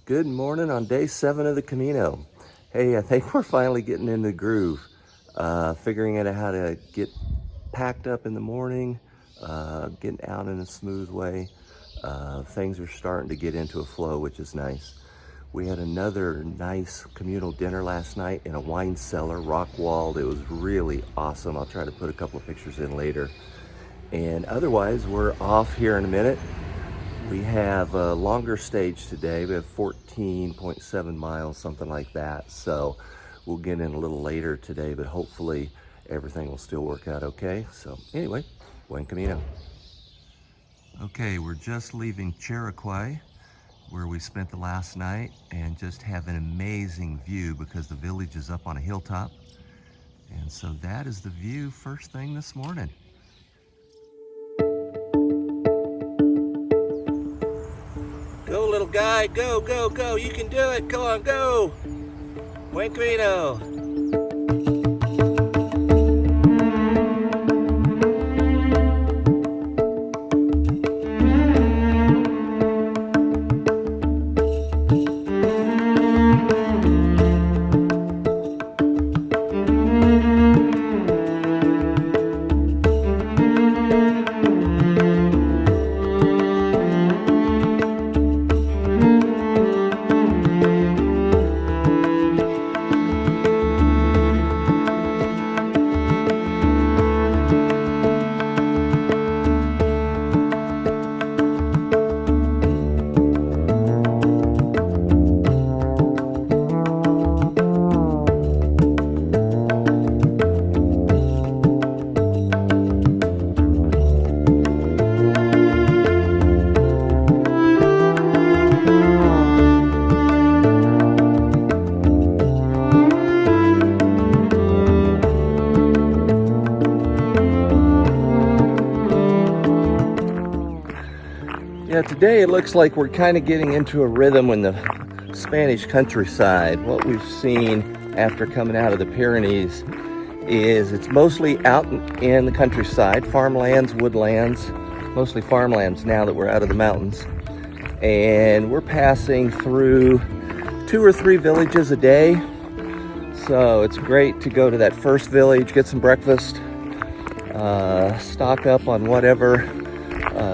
Good morning on day 7 of the Camino. Hey, I think we're finally getting in the groove, figuring out how to get packed up in the morning, getting out in a smooth way. Things are starting to get into a flow, which is nice. We had another nice communal dinner last night in a wine cellar, rock-walled. It was really awesome. I'll try to put a couple of pictures in later. And otherwise, we're off here in a minute. We have a longer stage today. We have 14.7 miles, something like that. So we'll get in a little later today, but hopefully everything will still work out okay. So anyway, buen camino. Okay, we're just leaving Chiriquí, where we spent the last night, and just have an amazing view because the village is up on a hilltop. And so that is the view first thing this morning. Go, little guy, go, go, go. You can do it. Come on, go. Buen camino. Yeah, today it looks like we're kind of getting into a rhythm in the Spanish countryside. What we've seen after coming out of the Pyrenees is it's mostly out in the countryside, farmlands, woodlands, mostly farmlands now that we're out of the mountains. And we're passing through 2 or 3 villages a day. So it's great to go to that first village, get some breakfast, stock up on whatever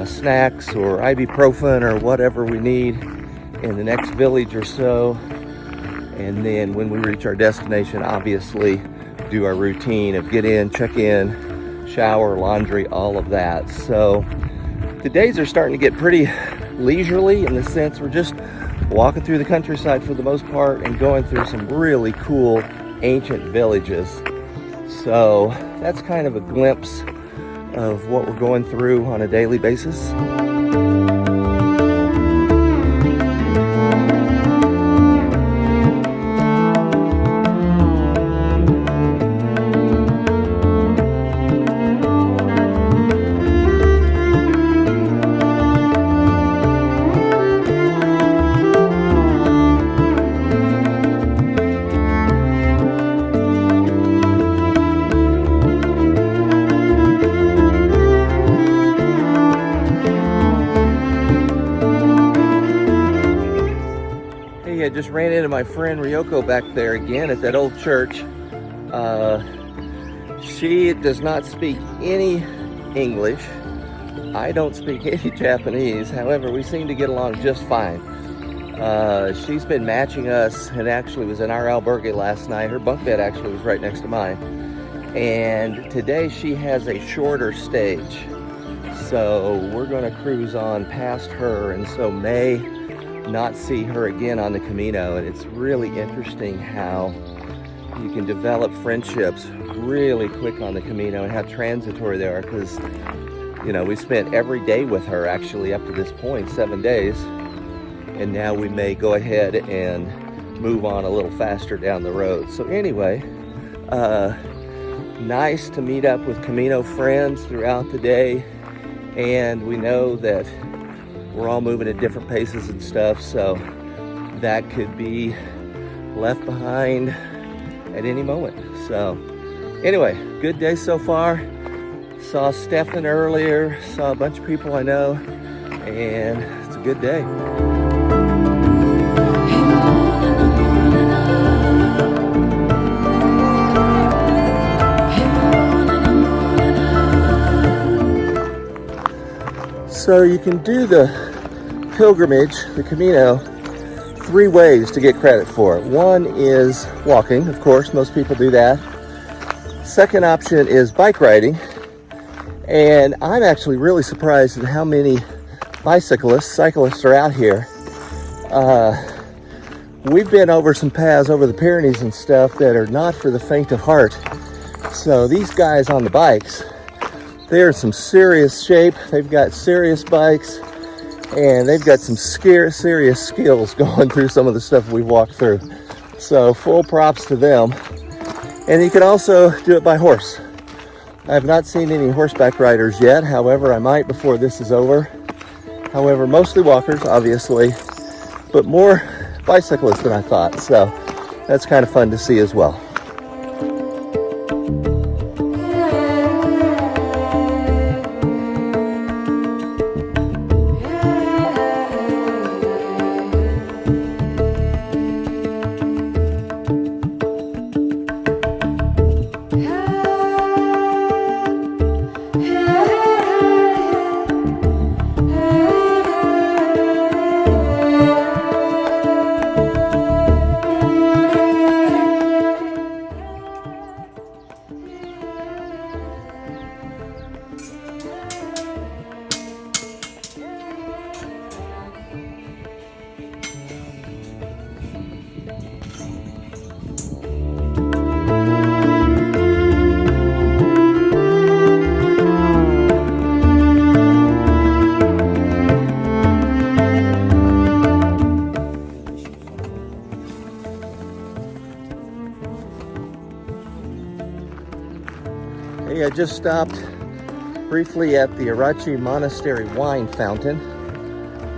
snacks or ibuprofen or whatever we need in the next village or so. And then when we reach our destination, obviously do our routine of get in, check in, shower, laundry, all of that. So the days are starting to get pretty leisurely in the sense we're just walking through the countryside for the most part and going through some really cool ancient villages. So that's kind of a glimpse of what we're going through on a daily basis. I just ran into my friend Ryoko back there again at that old church. She does not speak any English. I don't speak any Japanese. However, we seem to get along just fine. She's been matching us and actually was in our albergue last night. Her bunk bed actually was right next to mine. And today she has a shorter stage. So we're going to cruise on past her, and so may not see her again on the Camino. And it's really interesting how you can develop friendships really quick on the Camino and how transitory they are, because you know, we spent every day with her actually up to this point, 7 days, and now we may go ahead and move on a little faster down the road. So anyway, nice to meet up with Camino friends throughout the day, and we know that we're all moving at different paces and stuff, so that could be left behind at any moment. So anyway, good day so far. Saw Stefan earlier, saw a bunch of people I know, and it's a good day. So you can do the pilgrimage, the Camino, 3 ways to get credit for it. One is walking, of course, most people do that. Second option is bike riding. And I'm actually really surprised at how many cyclists are out here. We've been over some paths over the Pyrenees and stuff that are not for the faint of heart. So these guys on the bikes, they're in some serious shape. They've got serious bikes, and they've got some serious skills going through some of the stuff we've walked through. So full props to them. And you can also do it by horse. I have not seen any horseback riders yet. However, I might before this is over. However, mostly walkers, obviously, but more bicyclists than I thought. So that's kind of fun to see as well. Hey, I just stopped briefly at the Arachi Monastery wine fountain.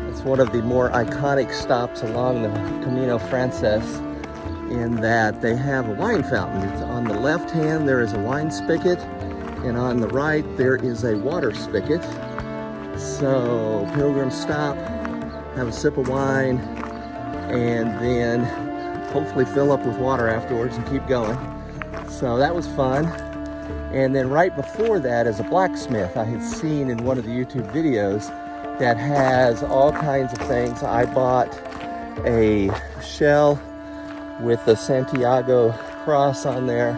It's one of the more iconic stops along the Camino Frances in that they have a wine fountain. It's on the left hand, there is a wine spigot, and on the right, there is a water spigot. So pilgrims stop, have a sip of wine, and then hopefully fill up with water afterwards and keep going. So that was fun. And then right before that is a blacksmith I had seen in one of the YouTube videos that has all kinds of things. I bought a shell with the Santiago cross on there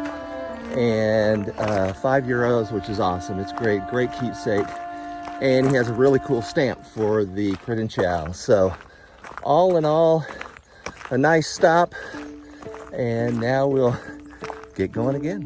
and €5, which is awesome. It's great keepsake. And he has a really cool stamp for the credential. So all in all, a nice stop. And now we'll get going again.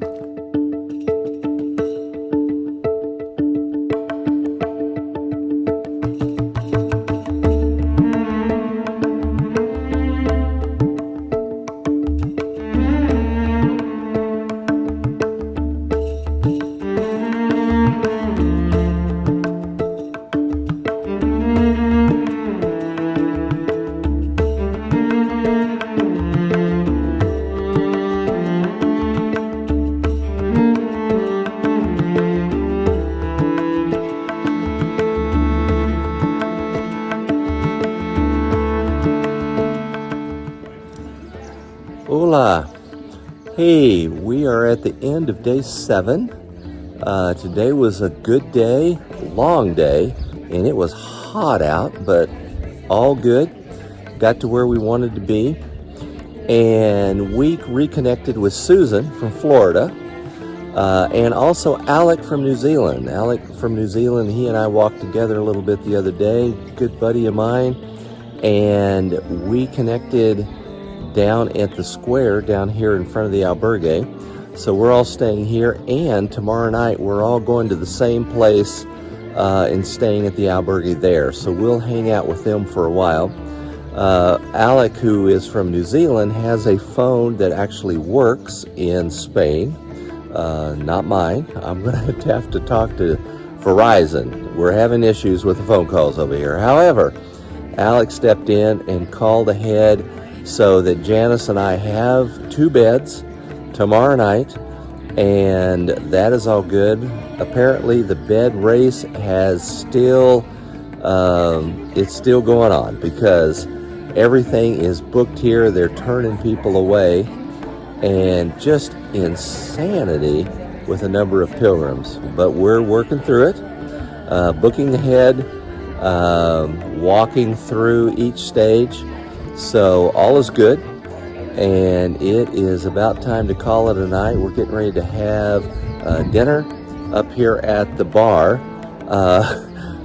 Hola. Hey, we are at the end of day 7. Today was a good day, long day, and it was hot out, but all good. Got to where we wanted to be, and we reconnected with Susan from Florida, and also Alec from New Zealand. Alec from New Zealand, he and I walked together a little bit the other day, good buddy of mine, and we connected down at the square down here in front of the albergue. So we're all staying here, and tomorrow night we're all going to the same place and staying at the albergue there. So we'll hang out with them for a while. Alec, who is from New Zealand, has a phone that actually works in Spain, not mine. I'm gonna have to talk to Verizon. We're having issues with the phone calls over here. However, Alec stepped in and called ahead so that Janice and I have 2 beds tomorrow night, and that is all good. Apparently the bed race has still, it's still going on because everything is booked here. They're turning people away, and just insanity with a number of pilgrims. But we're working through it, booking ahead, walking through each stage. So all is good, and it is about time to call it a night. We're getting ready to have dinner up here at the bar.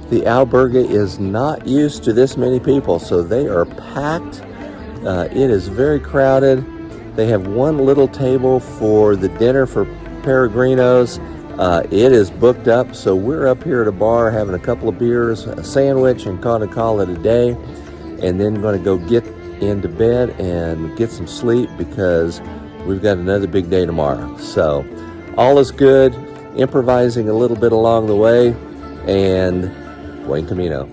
The albergue is not used to this many people, so they are packed. It is very crowded. They have one little table for the dinner for peregrinos. It is booked up, so we're up here at a bar having a couple of beers, a sandwich, and gonna call it a day, and then going to go get into bed and get some sleep because we've got another big day tomorrow. So all is good, improvising a little bit along the way, and buen camino.